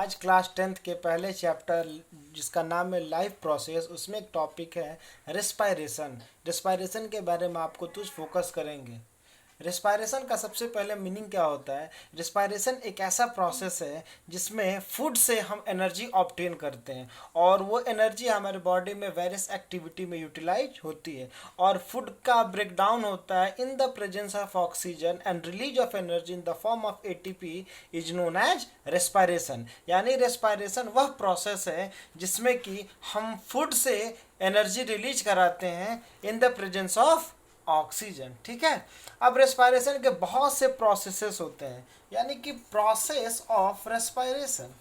आज class 10th के पहले चैप्टर जिसका नाम है लाइफ प्रोसेस, उसमें एक टॉपिक है रेस्पायरेशन। रेस्पायरेशन के बारे में आपको कुछ फोकस करेंगे। रेस्पायरेशन का सबसे पहले मीनिंग क्या होता है? रेस्पायरेशन एक ऐसा प्रोसेस है जिसमें फूड से हम एनर्जी ऑब्टेन करते हैं और वो एनर्जी हमारे बॉडी में वेरियस एक्टिविटी में यूटिलाइज होती है और फूड का ब्रेकडाउन होता है in the presence of oxygen and release of energy in the form of ATP is known as respiration. यानी रेस्पायरेशन वह प्रोसेस है जिसमें कि हम फूड से एनर्जी रिलीज कराते हैं इन द प्रेजेंस ऑफ ऑक्सीजन। ठीक है। अब रेस्पायरेशन के बहुत से प्रोसेसेस होते हैं, यानी कि process of respiration.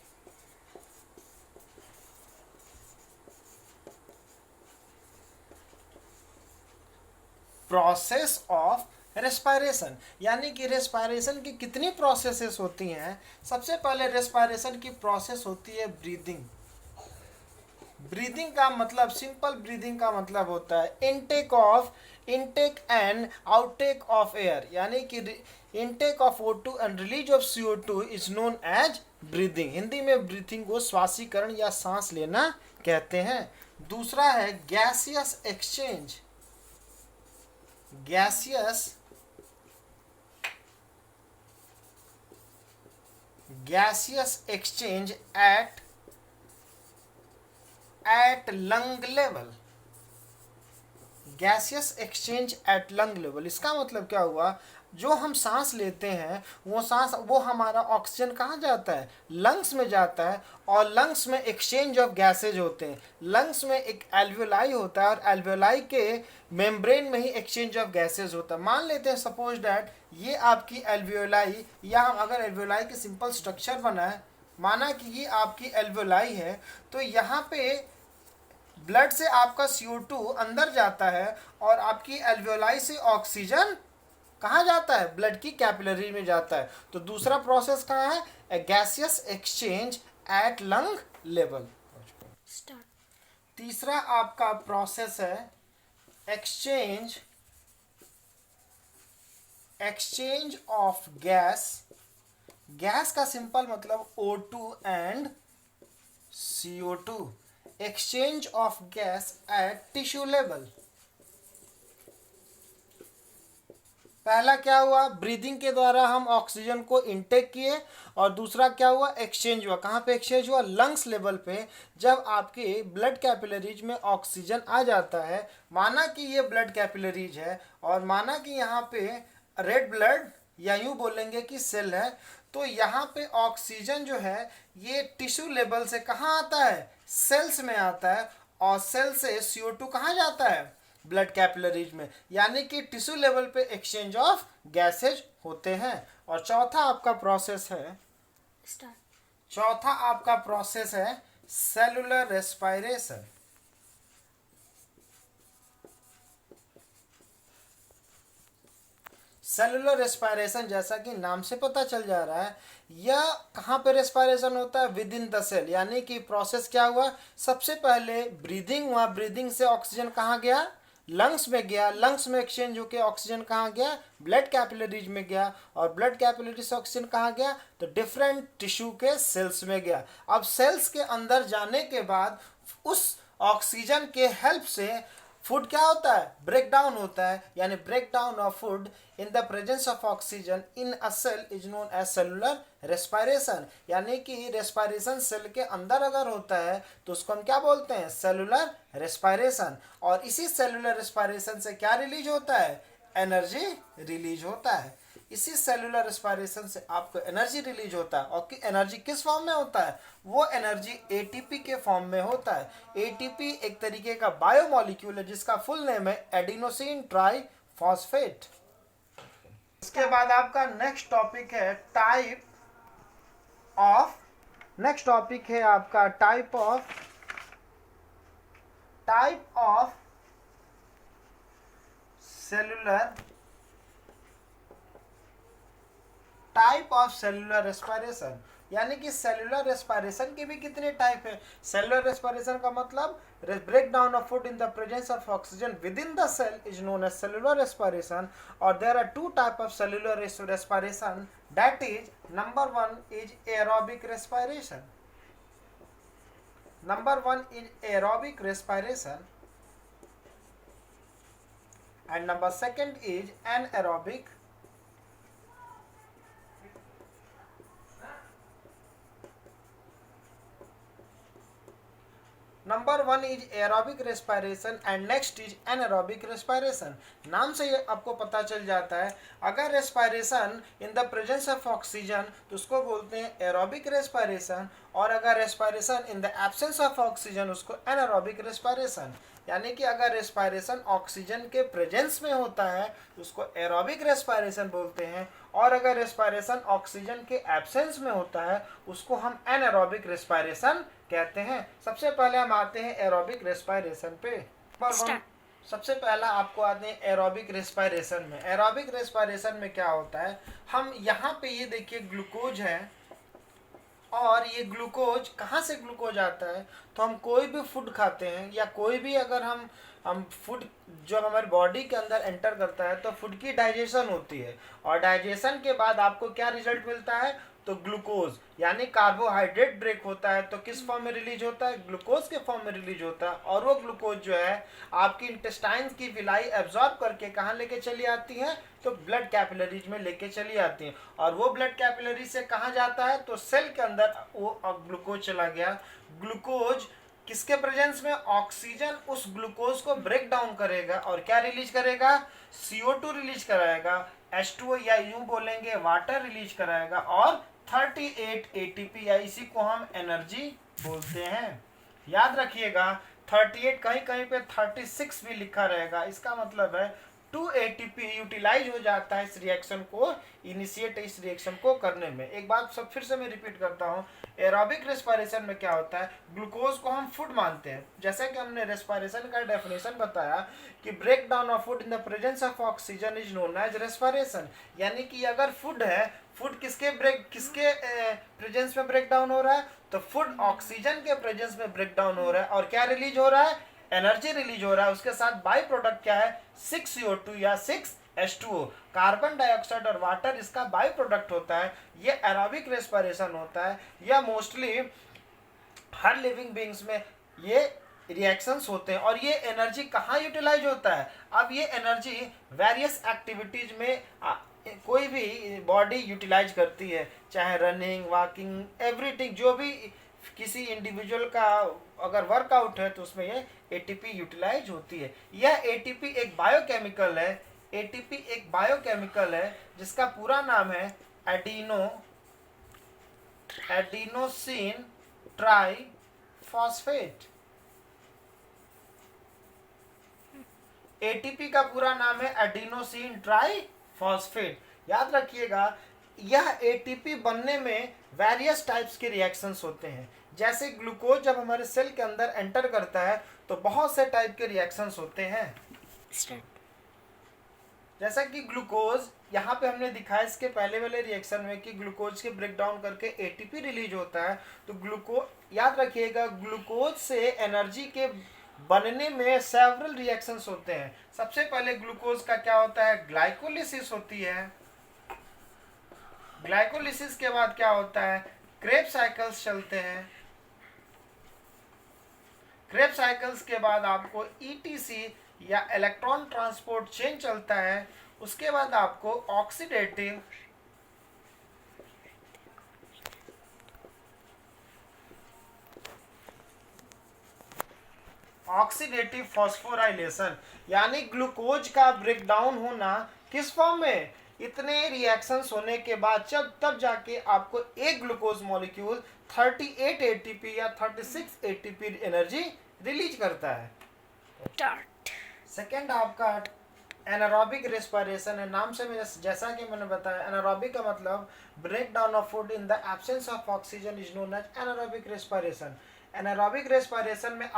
Process of respiration यानी कि रेस्पायरेशन की कितनी प्रोसेसेस होती हैं? सबसे पहले रेस्पायरेशन की प्रोसेस होती है ब्रीदिंग। ब्रीदिंग का मतलब, सिंपल ब्रीदिंग का मतलब होता है intake and outtake of air, यानी कि intake of O2 and release of CO2 is known as breathing. Hindi में ब्रीथिंग को श्वासीकरण या सांस लेना कहते हैं। दूसरा है gaseous exchange. Gaseous exchange at lung level. Gaseous exchange at lung level, इसका मतलब क्या हुआ? जो हम सांस लेते हैं वो हमारा ऑक्सीजन कहाँ जाता है? लंग्स में जाता है और लंग्स में एक्सचेंज ऑफ गैसेज होते हैं। लंग्स में एक एल्वियोलाई होता है और एल्वियोलाई के मेम्ब्रेन में ही एक्सचेंज ऑफ गैसेज होता है। मान लेते हैं सपोज डैट ये आपकी एल्वियोलाई, या हम अगर एल्वियोलाई की सिंपल स्ट्रक्चर बनाए, माना कि ये आपकी एल्वियोलाई है, तो यहाँ पे ब्लड से आपका CO2 अंदर जाता है और आपकी एल्वियोलाई से ऑक्सीजन कहाँ जाता है? ब्लड की कैपिलरी में जाता है। तो दूसरा प्रोसेस कहाँ है? A gaseous exchange at lung level. तीसरा आपका प्रोसेस है एक्सचेंज ऑफ गैस। गैस का सिंपल मतलब O2 and CO2। Exchange of gas at tissue level. पहला क्या हुआ? ब्रीदिंग के द्वारा हम ऑक्सीजन को इनटेक किए, और दूसरा क्या हुआ? एक्सचेंज हुआ। कहाँ पे एक्सचेंज हुआ? लंग्स लेवल पे। जब आपके ब्लड कैपिलरीज में ऑक्सीजन आ जाता है, माना कि ये ब्लड कैपिलरीज है और माना कि यहाँ पे रेड ब्लड या यूँ बोलेंगे कि सेल है, तो यहाँ पे ऑक्सीजन जो है ये टिश्यू लेवल से कहाँ आता है? सेल्स में आता है, और सेल से CO2 कहाँ जाता है? ब्लड कैपिलरीज में। यानी कि टिश्यू लेवल पे एक्सचेंज ऑफ गैसेज होते हैं। और चौथा आपका प्रोसेस है सेलुलर रेस्पायरेशन। सेलुलर रेस्पायरेशन, जैसा कि नाम से पता चल जा रहा है, यह कहाँ पे रेस्पायरेशन होता है? Within the cell. यानी कि प्रोसेस क्या हुआ? सबसे पहले ब्रीदिंग हुआ, ब्रीदिंग से ऑक्सीजन कहाँ गया? लंग्स में गया, लंग्स में एक्सचेंज होकर ऑक्सीजन कहाँ गया? ब्लड कैपिलरीज में गया, और ब्लड कैपिलरी से ऑक्सीजन कहाँ गया? तो डिफरेंट टिश्यू के सेल्स में गया। अब सेल्स के अंदर जाने के बाद उस ऑक्सीजन के हेल्प से फूड क्या होता है? ब्रेक डाउन होता है। यानी break down of food in the presence of oxygen in a cell is known as cellular respiration. यानी कि रेस्पायरेशन सेल के अंदर अगर होता है तो उसको हम क्या बोलते हैं? Cellular respiration. और इसी सेलुलर रेस्पायरेशन से क्या रिलीज होता है? एनर्जी रिलीज होता है। इसी सेलुलर रेस्पायरेशन से आपको एनर्जी रिलीज होता है, और एनर्जी किस फॉर्म में होता है? वो एनर्जी एटीपी के फॉर्म में होता है। एटीपी एक तरीके का बायोमॉलिक्यूल है जिसका फुल नेम है एडिनोसिन ट्राइफॉस्फेट। इसके बाद आपका नेक्स्ट टॉपिक है टाइप ऑफ सेलुलर रेस्पायरेशन। यानी कि सेलुलर रेस्पायरेशन के भी कितने टाइप है? सेलुलर रेस्पायरेशन का मतलब break down of food in the presence of oxygen within the cell is known as cellular respiration. और there are two type of cellular respiration, that is number one is aerobic respiration. Number one is aerobic respiration, and number second is anaerobic. Number one is aerobic respiration and next is anaerobic respiration. नाम से ये आपको पता चल जाता है, अगर respiration in the presence of oxygen तो उसको बोलते हैं एरोबिक रेस्पिरेशन, और अगर respiration in the absence of oxygen उसको एनारोबिक रेस्पिरेशन। यानी कि अगर रेस्पिरेशन ऑक्सीजन के प्रेजेंस में होता है तो उसको एरोबिक रेस्पिरेशन बोलते हैं, और अगर रेस्पिरेशन ऑक्सीजन के एब्सेंस में होता है उसको हम एनारोबिक रेस्पिरेशन कहते हैं। सबसे पहले हम आते हैं एरोबिक रेस्पिरेशन पे। सबसे पहला आपको आते हैं एरोबिक रेस्पिरेशन में। एरोबिक रेस्पिरेशन में क्या होता है, हम यहाँ पे ये देखिए ग्लूकोज है, और ये ग्लूकोज कहाँ से ग्लूकोज आता है, तो हम कोई भी फूड खाते हैं या कोई भी अगर हम फूड जो हमारे बॉडी के अंदर एंटर करता है तो फूड की डाइजेशन होती है, और डाइजेशन के बाद आपको क्या रिजल्ट मिलता है, तो ग्लूकोज यानी कार्बोहाइड्रेट ब्रेक होता है। तो किस फॉर्म में रिलीज होता है, ग्लूकोज के फॉर्म में रिलीज होता है, और वो ग्लूकोज जो है आपकी इंटेस्टाइन्स की विलाई एब्जॉर्ब करके कहाँ लेके चली आती है, तो ब्लड कैपिलरीज में लेके चली आती है, और वो ब्लड कैपिलरी से कहाँ जाता है, तो सेल के अंदर वो ग्लूकोज चला गया। ग्लूकोज किसके प्रेजेंस में, ऑक्सीजन उस ग्लूकोज को ब्रेक डाउन करेगा और क्या रिलीज करेगा, CO2 रिलीज कराएगा, H2O या यूं बोलेंगे वाटर रिलीज कराएगा, और 38 ATP या इसी को हम एनर्जी बोलते हैं। याद रखिएगा 38 कहीं कहीं पे 36 भी लिखा रहेगा, इसका मतलब है 2 ATP यूटिलाइज हो जाता है इस रिएक्शन को इनिशिएट, इस रिएक्शन को करने में। एक बात सब फिर से मैं रिपीट करता हूँ, एरोबिक रेस्पिरेशन में क्या होता है, ग्लूकोज को हम फूड मानते हैं, जैसे कि हमने रेस्पिरेशन का डेफिनेशन बताया कि break down of food in the presence of oxygen is known as respiration. यानी कि अगर फूड है, फूड किसके प्रेजेंस में ब्रेक डाउन हो रहा है, तो फूड ऑक्सीजन के प्रेजेंस में ब्रेक डाउन हो रहा है, और क्या रिलीज हो रहा है, एनर्जी रिलीज हो रहा है। उसके साथ बाई प्रोडक्ट क्या है, 6CO2 या 6H2O, कार्बन डाइऑक्साइड और वाटर इसका बाई प्रोडक्ट होता है। ये एरोबिक रेस्पिरेशन होता है। यह मोस्टली हर लिविंग बींग्स में ये रिएक्शंस होते हैं, और ये एनर्जी कहाँ यूटिलाइज होता है, अब ये एनर्जी वेरियस एक्टिविटीज में कोई भी बॉडी यूटिलाइज करती है, चाहे रनिंग, वॉकिंग, एवरीथिंग, जो भी किसी इंडिविजुअल का अगर वर्कआउट है तो उसमें ये ATP यूटिलाइज होती है। यह ATP एक बायोकेमिकल है, ATP एक बायोकेमिकल है जिसका पूरा नाम है एडिनोसिन ट्राइफॉस्फेट। ATP का पूरा नाम है एडिनोसिन ट्राइफॉस्फेट। याद रखिएगा यह ATP बनने में वेरियस टाइप्स के रिएक्शंस होते हैं। जैसे ग्लूकोज जब हमारे सेल के अंदर एंटर करता है तो बहुत से टाइप के रिएक्शंस होते हैं। जैसा कि ग्लूकोज यहाँ पे हमने दिखाया इसके पहले वाले रिएक्शन में कि ग्लूकोज के ब्रेक डाउन करके ATP रिलीज होता है। तो ग्लूकोज याद रखिएगा ग्लूकोज से एनर्जी के बनने में सेवरल रिएक्शंस होते हैं। सबसे पहले ग्लूकोज का क्या होता है, ग्लाइकोलिसिस होती है। ग्लाइकोलिसिस के बाद क्या होता है, क्रेब्स साइकिल्स चलते हैं। क्रेब्स साइकिल्स के बाद आपको ETC या इलेक्ट्रॉन ट्रांसपोर्ट चेन चलता है। उसके बाद आपको ऑक्सीडेटिव फॉस्फोराइलेशन यानी ग्लूकोज का ब्रेकडाउन होना किस फॉर्म में, इतने रिएक्शंस होने के बाद तब जाके आपको एक ग्लूकोज मॉलिक्यूल 38 ATP या 36 ATP एनर्जी रिलीज करता है। सेकेंड आपका एनारोबिक रेस्पिरेशन है। नाम से जैसा कि मैंने बताया एनारोबिक का मतलब break down of food in the absence of oxygen is known as anaerobic respiration. Anaerobic respiration में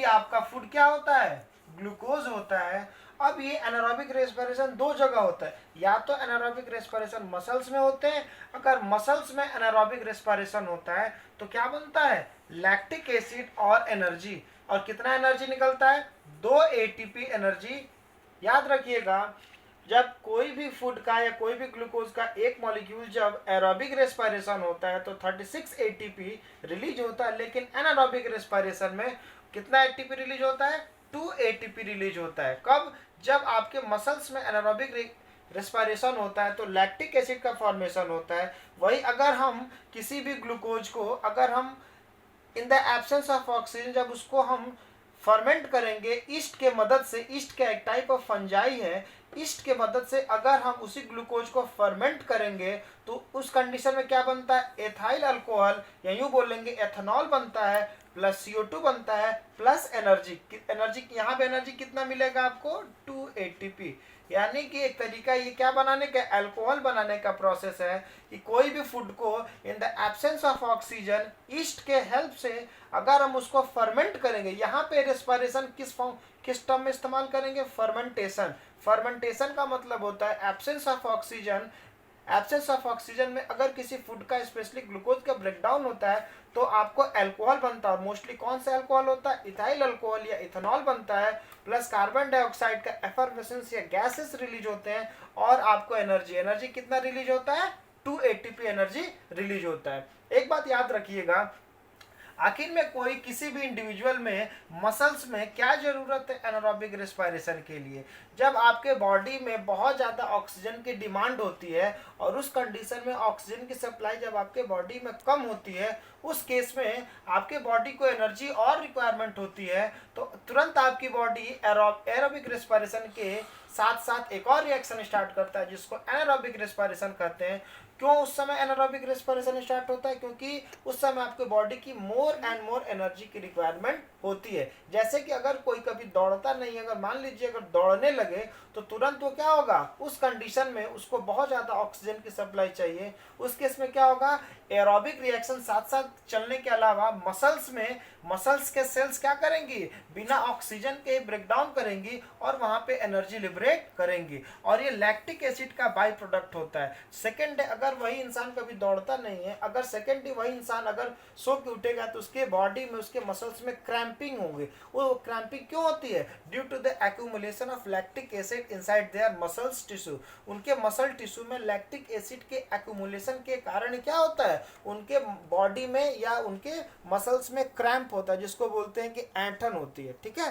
आपका फूड क्या होता है, ग्लूकोज होता है। अब ये एनारोबिक रेस्पिरेशन दो जगह होता है, या तो एनारोबिक रेस्पिरेशन मसल्स में होते हैं। अगर मसल्स में एनारोबिक रेस्पिरेशन होता है तो क्या बनता है, लैक्टिक एसिड और एनर्जी, और कितना एनर्जी निकलता है, 2 ATP एनर्जी। याद रखिएगा जब कोई भी फूड का या कोई भी ग्लूकोज का एक मॉलिक्यूल जब एरोबिक रेस्पिरेशन होता है तो 36 एटीपी रिलीज होता है, लेकिन एनारोबिक रेस्पिरेशन में कितना एटीपी रिलीज होता है? 2 एटीपी रिलीज होता है। कब? जब आपके मसल्स में एनारोबिक रेस्पिरेशन होता है तो लैक्टिक एसिड का फॉर्मेशन होता है। वही अगर हम किसी भी ग्लूकोज को अगर हम इन द एब्सेंस ऑफ ऑक्सीजन जब उसको हम फर्मेंट करेंगे ईस्ट के मदद से, ईस्ट का एक टाइप ऑफ फंजाई है, ईस्ट के मदद से अगर हम उसी ग्लूकोज को फर्मेंट करेंगे तो उस कंडीशन में क्या बनता है? एथाइल अल्कोहल या यूं बोलेंगे एथेनॉल बनता है, प्लस CO2 बनता है, प्लस एनर्जी। एनर्जी यहाँ पे एनर्जी कितना मिलेगा आपको? 2 ATP। यानी कि एक तरीका ये क्या बनाने का, अल्कोहल बनाने का प्रोसेस है कि कोई भी फूड को इन the absence of oxygen east के हेल्प से अगर हम उसको फर्मेंट करेंगे। यहाँ पे रेस्पिरेशन किस टर्म में इस्तेमाल करेंगे? फर्मेंटेशन। फर्मेंटेशन का मतलब होता है absence of oxygen. Absence of oxygen में अगर किसी फूड का स्पेशली ग्लूकोज का ब्रेकडाउन होता है तो आपको अल्कोहल बनता है। मोस्टली कौन सा अल्कोहल होता है? इथाइल अल्कोहल या इथेनॉल बनता है, प्लस कार्बन डाइऑक्साइड का एफर्वेसेंस या गैसेस रिलीज होते हैं और आपको एनर्जी कितना रिलीज होता है? 2 ATP एनर्जी रिलीज होता है। एक बात याद रखिएगा, आखिर में कोई किसी भी इंडिविजुअल में मसल्स में क्या जरूरत है एनारोबिक रेस्पिरेशन के लिए? जब आपके बॉडी में बहुत ज़्यादा ऑक्सीजन की डिमांड होती है और उस कंडीशन में ऑक्सीजन की सप्लाई जब आपके बॉडी में कम होती है, उस केस में आपके बॉडी को एनर्जी और रिक्वायरमेंट होती है, तो तुरंत आपकी बॉडी एरोबिक रेस्पिरेशन के साथ साथ एक और रिएक्शन स्टार्ट करता है जिसको एनारोबिक रेस्पिरेशन कहते हैं। क्यों उस समय एनारोबिक रेस्पिरेशन स्टार्ट होता है? क्योंकि उस समय आपके बॉडी की मोर एंड मोर एनर्जी की रिक्वायरमेंट होती है। जैसे कि अगर कोई कभी दौड़ता नहीं है, अगर मान लीजिए अगर दौड़ने लगे तो तुरंत वो क्या होगा? उस कंडीशन में उसको बहुत ज़्यादा ऑक्सीजन की सप्लाई चाहिए। उस केस में क्या होगा? एरोबिक रिएक्शन साथ साथ चलने के अलावा मसल्स के सेल्स क्या करेंगी? बिना ऑक्सीजन के ब्रेकडाउन करेंगी और वहां पे एनर्जी लिबरेट करेंगी, और ये लैक्टिक एसिड का बाई प्रोडक्ट होता है। सेकेंड डे अगर वही इंसान कभी दौड़ता नहीं है, अगर सेकेंड डे वही इंसान अगर सो के उठेगा तो उसके बॉडी में उसके मसल्स में क्रैम्पिंग होंगे। वो क्रैम्पिंग क्यों होती है? Due to the accumulation of lactic acid inside their muscles tissue. उनके मसल टिश्यू में लैक्टिक एसिड के एक्यूमुलेशन के कारण क्या होता है? उनके बॉडी में या उनके मसल्स में क्रैम्प होता है जिसको बोलते हैं कि ऐंठन होती है। ठीक है।